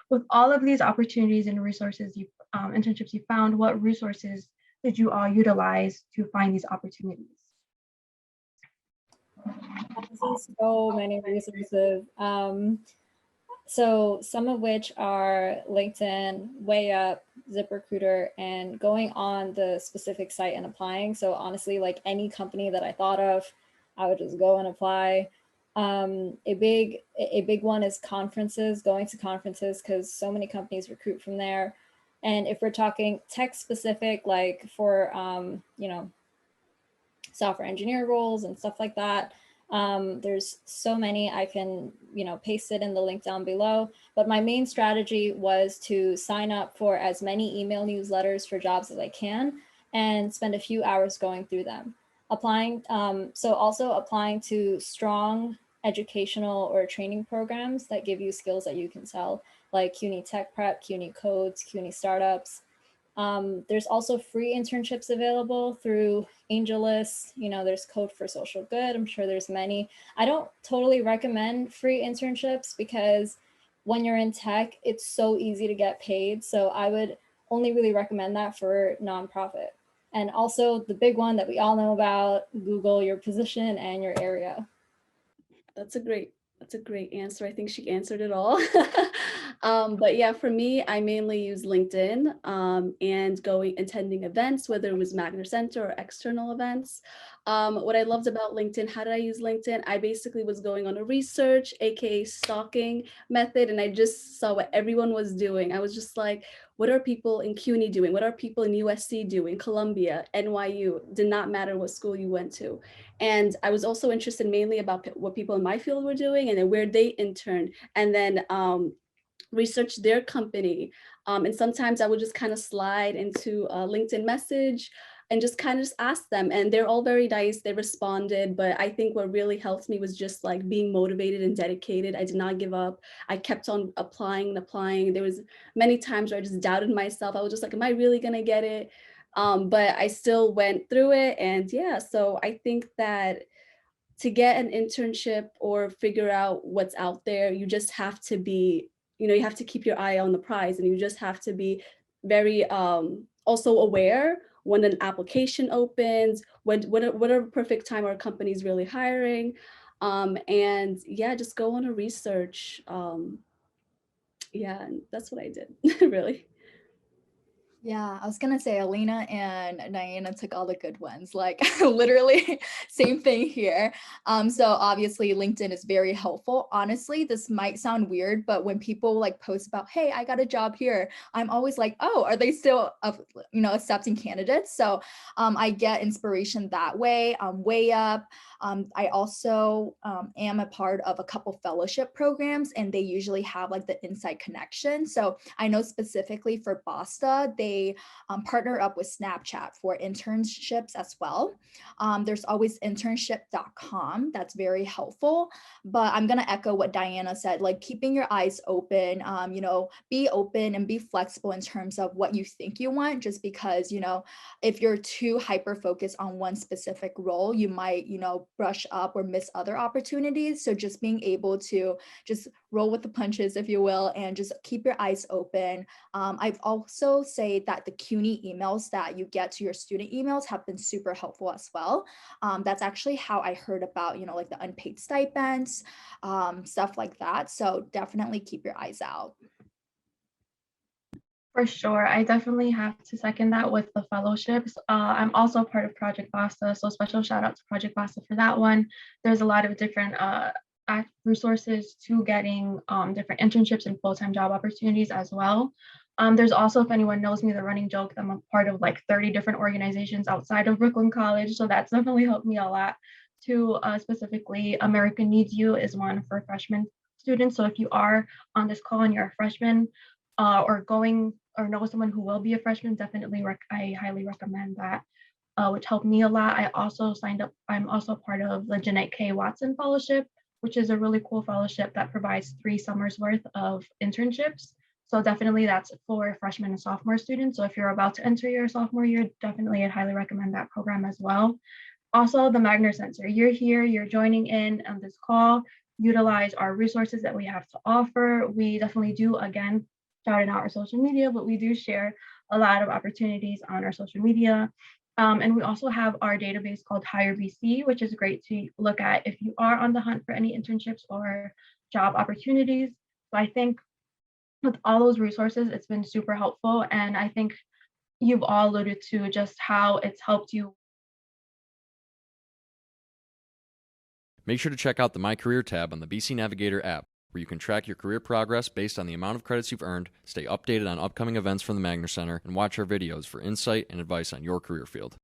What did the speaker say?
With all of these opportunities and resources, internships you found, what resources did you all utilize to find these opportunities? So many resources. So some of which are LinkedIn, Way Up, ZipRecruiter, and going on the specific site and applying. So honestly, like any company that I thought of, I would just go and apply. A big one is conferences, going to conferences, because so many companies recruit from there. And if we're talking tech specific, like for software engineer roles and stuff like that, there's so many. I can paste it in the link down below, but my main strategy was to sign up for as many email newsletters for jobs as I can and spend a few hours going through them, applying. So also applying to strong educational or training programs that give you skills that you can sell, like CUNY Tech Prep, CUNY Codes, CUNY Startups. There's also free internships available through AngelList. There's Code for Social Good. I'm sure there's many. I don't totally recommend free internships because when you're in tech, it's so easy to get paid. So I would only really recommend that for nonprofit. And also the big one that we all know about, Google your position and your area. That's a great answer. I think she answered it all. But yeah, for me, I mainly use LinkedIn and attending events, whether it was Magna Center or external events. What I loved about LinkedIn, how did I use LinkedIn? I basically was going on a research, aka stalking method, and I just saw what everyone was doing. I was just like, what are people in CUNY doing? What are people in USC doing? Columbia, NYU, did not matter what school you went to. And I was also interested mainly about what people in my field were doing and then where they interned, and then research their company. And sometimes I would just kind of slide into a LinkedIn message and just kind of ask them, and they're all very nice. They responded, but I think what really helped me was just like being motivated and dedicated. I did not give up. I kept on applying and applying. There was many times where I just doubted myself. I was just like, am I really gonna get it? But I still went through it. And yeah, so I think that to get an internship or figure out what's out there, you just have to be, you have to keep your eye on the prize, and you just have to be very also aware when an application opens, whatever perfect time our company is really hiring. And yeah, just go on a research. Yeah, and that's what I did, really. Yeah, I was gonna say Allina and Diana took all the good ones, like literally same thing here. So obviously LinkedIn is very helpful. Honestly, this might sound weird, but when people like post about, hey, I got a job here, I'm always like, oh, are they still, accepting candidates? So I get inspiration that way. Way Up. I also am a part of a couple fellowship programs, and they usually have like the inside connection. So I know specifically for Basta, they partner up with Snapchat for internships as well. There's always internship.com. That's very helpful. But I'm going to echo what Diana said, like keeping your eyes open, be open and be flexible in terms of what you think you want, just because, if you're too hyper focused on one specific role, you might, brush up or miss other opportunities. So just being able to just roll with the punches, if you will, and just keep your eyes open. I've also say that the CUNY emails that you get to your student emails have been super helpful as well. That's actually how I heard about, like the unpaid stipends, stuff like that. So definitely keep your eyes out. For sure. I definitely have to second that with the fellowships. I'm also part of Project Basta, so special shout out to Project Basta for that one. There's a lot of different resources to getting different internships and full-time job opportunities as well. There's also, if anyone knows me, the running joke, I'm a part of like 30 different organizations outside of Brooklyn College, so that's definitely helped me a lot. To specifically, America Needs You is one for freshman students. So if you are on this call and you're a freshman, or going or know someone who will be a freshman, definitely I highly recommend that, which helped me a lot. I also signed up, I'm also part of the Jeanette K. Watson Fellowship, which is a really cool fellowship that provides 3 summers worth of internships. So definitely that's for freshman and sophomore students. So if you're about to enter your sophomore year, definitely I'd highly recommend that program as well. Also the Magna Center, you're here, you're joining in on this call. utilize our resources that we have to offer. We definitely do, again, shouting out our social media, but we do share a lot of opportunities on our social media. And we also have our database called Hire BC, which is great to look at if you are on the hunt for any internships or job opportunities. So I think with all those resources, it's been super helpful. And I think you've all alluded to just how it's helped you. Make sure to check out the My Career tab on the BC Navigator app, where you can track your career progress based on the amount of credits you've earned, stay updated on upcoming events from the Magna Center, and watch our videos for insight and advice on your career field.